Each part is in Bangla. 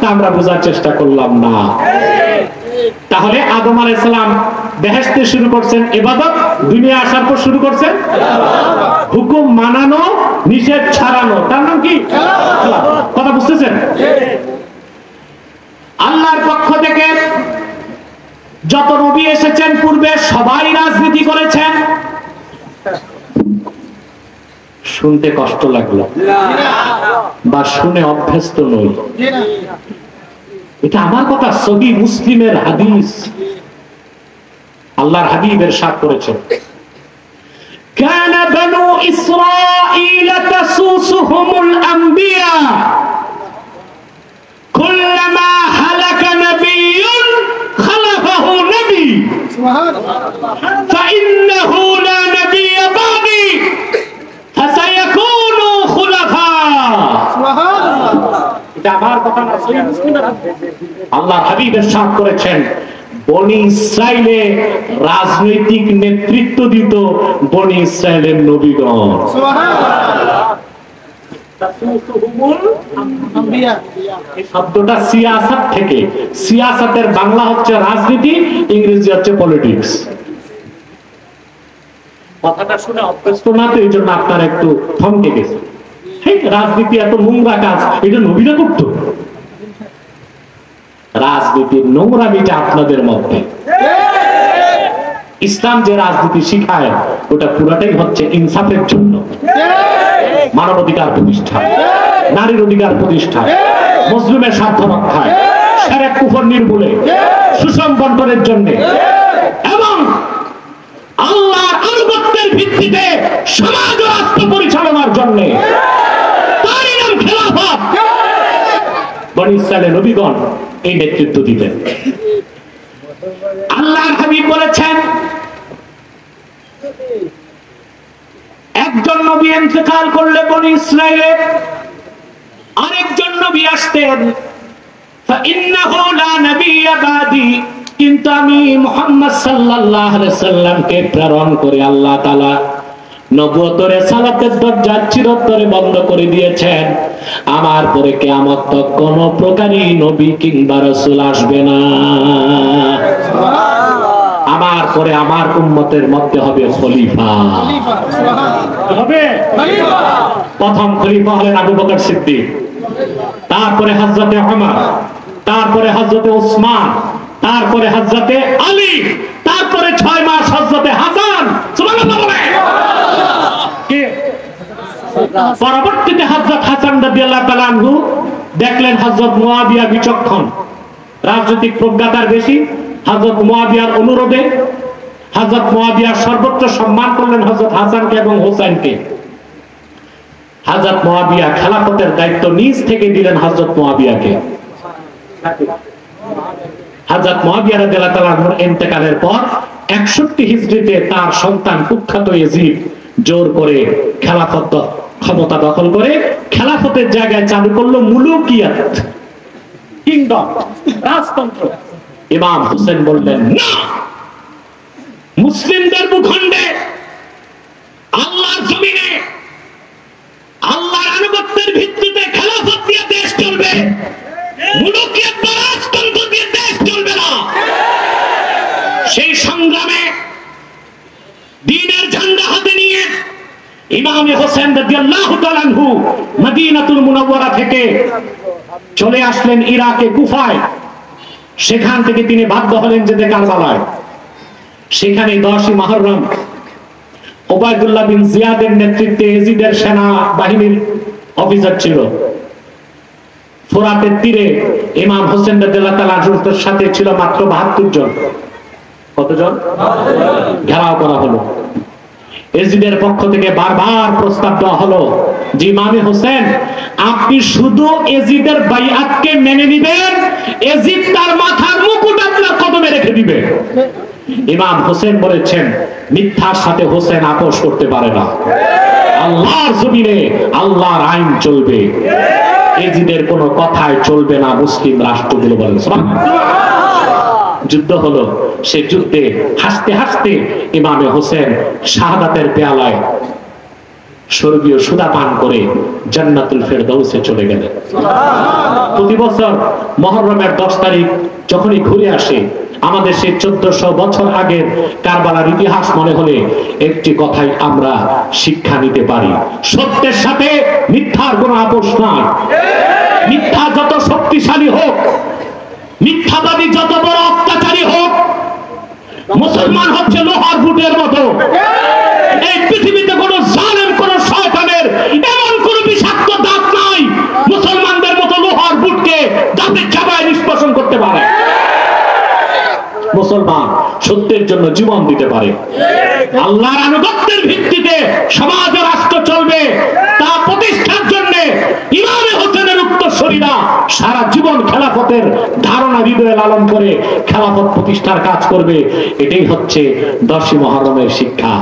তা আমরা বোঝার চেষ্টা করলাম না। তাহলে আদম আলাইহিস সালাম বেহেশতে শুরু করছেন ইবাদত, দুনিয়া আসার পর শুরু করছেন হুকুম মানানো, নিষেধ ছাড়ানো। তার নাম কি? কথা বুঝতেছেন? আল্লাহর পক্ষ থেকে যত নবী এসেছেন পূর্বে সবাই রাজনীতি করেছেন। শুনতে কষ্ট লাগলো বা শুনে অভ্যস্ত নই, এটা আমার কথা, সহিহ মুসলিমের হাদিস। আল্লাহর হাবিব ইরশাদ করেছেন, কানা বানু ইসরাঈল তাসুসুহুমুল আম্বিয়া কুল্লামা হালাকা নাবিয়্যুন খালাফাহু নবী সুবহানাল্লাহ ফাইন্নাহু লা নাবিয়্যা বাদি ফাসায়াকুনু খুলাফা। সুবহানাল্লাহ, এটা আমার কথা না, সহিহ মুসলিমের হাদিস। আল্লাহর হাবিব ইরশাদ করেছেন, বনি ইসরাইলে রাজনৈতিক নেতৃত্ব দিত বনি ইসরাইলের নবীগণ। সুবহানাল্লাহ। এই শব্দটা সিয়াসাত থেকে, সিয়াসাতের বাংলা হচ্ছে রাজনীতি, ইংরেজি হচ্ছে পলিটিক্স। কথাটা শুনে অভ্যস্ত না, তো এই জন্য আপনার একটু থমকে গেছে। রাজনীতি এত নোংরা কাজ, এটা নবীরা করতো? রাজনীতির নোংরামিটা আপনাদের মধ্যে। ইসলাম যে রাজনীতি শিখায় ওটা পুরাটাই হচ্ছে ইনসাফের জন্য, মানবাধিকার প্রতিষ্ঠা, নারীর অধিকার প্রতিষ্ঠা, মুসলিমের স্বার্থ রক্ষায়, শিরক কুফর নির্মূলে, সুষম বন্টনের জন্য এবং আল্লাহর আনুগত্যের ভিত্তিতে সমাজ ও রাষ্ট্র পরিচালনার জন্য। তারই নাম খেলাফত। বনি ইসরাইলের নবীগণ এই নেতৃত্ব দিতেন। আল্লাহর হাবিব বলেছেন, একজন নবী ইন্তেকাল করলে বনি ইসরাইলে আরেকজন নবী আসতেন, ফাইন্নাহু লা নাবিয়্যা বাদি, কিন্তু আমি মুহাম্মদ সাল্লাল্লাহু আলাইহি সাল্লামকে প্রেরণ করে আল্লাহ তাআলা নবুয়তের সালাতের দরজা চিরতরে বন্ধ করে দিয়েছেন। আমার পরে কিয়ামত তক কোন প্রকারই নবী কিংবা রাসূল আসবে না। আমার পরে আমার উম্মতের মধ্যে হবে খলিফা। হবে খলিফা। প্রথম খলিফা হলেন আবু বকর সিদ্দিক, তারপরে হযরতে ওমর, তারপরে হযরতে ওসমান, তারপরে হযরতে আলী, তারপরে 6 মাস হযরতে হাসান। সুবহানাল্লাহ বলেন। পরবর্তীতে হযরত হাসান রাদিয়াল্লাহু তাআলা আনহু দেখলেন হযরত মুয়াবিয়া বিচক্ষণ, রাজনৈতিক প্রজ্ঞা তার বেশি। হযরত মুয়াবিয়ার অনুরোধে হযরত মুয়াবিয়া সর্বোচ্চ সম্মান করলেন হযরত হাসানকে এবং হোসেনকে। হযরত মুয়াবিয়া খেলাফতের দায়িত্ব নিজ থেকে দিলেন হযরত মুয়াবিয়াকে। হযরত মুয়াবিয়া রাদিয়াল্লাহু তাআলা আনহুর ইন্তেকালের পর 61 হিজরিতে তার সন্তান কুখ্যাত ইয়াজিদ জোর করে খেলাফত ক্ষমতা দখল করে খেলাফতের জায়গায় চালু করলো মুলুকিয়াত, কিংডম, রাজতন্ত্র। ইমাম হোসেন বললেন, না, মুসলিমদের ভূখণ্ডে আল্লাহর জমিনে আল্লাহর আনুগত্যের ভিত্তিতে খেলাফত দিয়ে দেশ চলবে, মুলুকিয়াত বা রাজতন্ত্র দিয়ে দেশ চলবে না। সেই সংগ্রামে দ্বীনের ঝান্ডা হাতে নিয়ে ইমাম হোসেন রাদিয়াল্লাহু তাআলা আনহু মদিনাতুল মুনাওয়ারা থেকে চলে আসলেন ইরাকে কুফায়। সেখান থেকে তিনি বাধ্য হলেন যেতে কারবালায়। সেখানে 10ই মুহররম ওবায়দুল্লাহ বিন জিয়াদের নেতৃত্বে ইয়াজিদের সেনা বাহিনীর অফিসার ছিল। ফোরাতের তীরে ইমাম হোসেন রাদিয়াল্লাহু তাআলা আনহুর সাথে ছিল মাত্র 72 জন। কতজন? ঘেরাও করা হলো। ইয়াজিদের পক্ষ থেকে বারবার প্রস্তাব দেওয়া হলো যে ইমাম হোসেন, আপনি শুধু ইয়াজিদের বাইআতকে মেনে নেবেন, ইয়াজিদ তার মাথার মুকুট আপনার কদমে রেখে দিবে। ইমাম হোসেন বলেছেন, মিথ্যার সাথে হোসেন আপোষ করতে পারে না। আল্লাহর জমিনে আল্লাহর আইন চলবে, ইয়াজিদের কোনো কথাই চলবে না। মুসলিম রাষ্ট্রগুলো বলেন সুবহানাল্লাহ। যুদ্ধ হলো। সে যুদ্ধে হাসতে হাসতে ইমামে হোসেন শাহাদাতের পেয়ালায় স্বর্গীয় সুধা পান করে জান্নাতুল ফেরদাউসে চলে গেলেন। প্রতি বছর মুহররমের 10 তারিখ যখনই ঘুরে আসে, আমাদের সেই 1400 বছর আগের কারবালার ইতিহাস মনে হলে একটি কথাই আমরা শিক্ষা নিতে পারি, সত্যের সাথে মিথ্যার কোনো আপোষ নাই। মিথ্যা যত শক্তিশালী হোক, মিথ্যাবাদী যত বড় অত্যাচারী হোক, মুসলমান হচ্ছে লোহার বুটের মতো। এই পৃথিবীতে কোন জালেম, কোন শয়তানের এমন কোন বিষাক্ত দাঁত নাই মুসলমানদের মতো লোহার বুটকে দাঁতে চাবায় নিষ্কাশন করতে পারে। মুসলমান সত্যের জন্য জীবন দিতে পারে। আল্লাহর আনুগত্যের ভিত্তিতে সমাজ ও রাষ্ট্র চলবে, তা প্রতিষ্ঠার জন্য ইমামে হোসেনের উত্তরসূরিরা সারা জীবন খেলাফতের ধারণা হৃদয়ে লালন করে খেলাফত প্রতিষ্ঠার কাজ করবে। এটাই হচ্ছে 10ই মুহররমের শিক্ষা।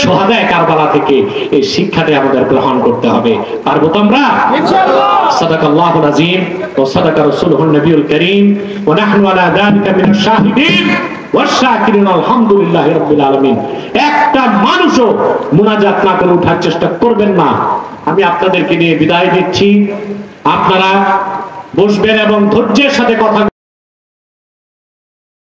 শহাদায়ে কারবালা থেকে এই শিক্ষাটি আমাদের গ্রহণ করতে হবে। পারবো তো আমরা? ইনশাআল্লাহ। সাদাকাল্লাহুল আযীম ওয়া সাদাকা রাসূলুহুন নবিয়ুল কারীম ওয়া নাহনু আলা যালিকা মিনাশ শাহিদিন ওয়াশ শাকিরিন আলহামদুলিল্লাহি রাব্বিল আলামিন। একটা মানুষও মুনাজাত না করে ওঠার চেষ্টা করবেন না। আমি আপনাদেরকে নিয়ে বিদায় দিচ্ছি। আপনারা বসবেন এবং ধৈর্যের সাথে কথা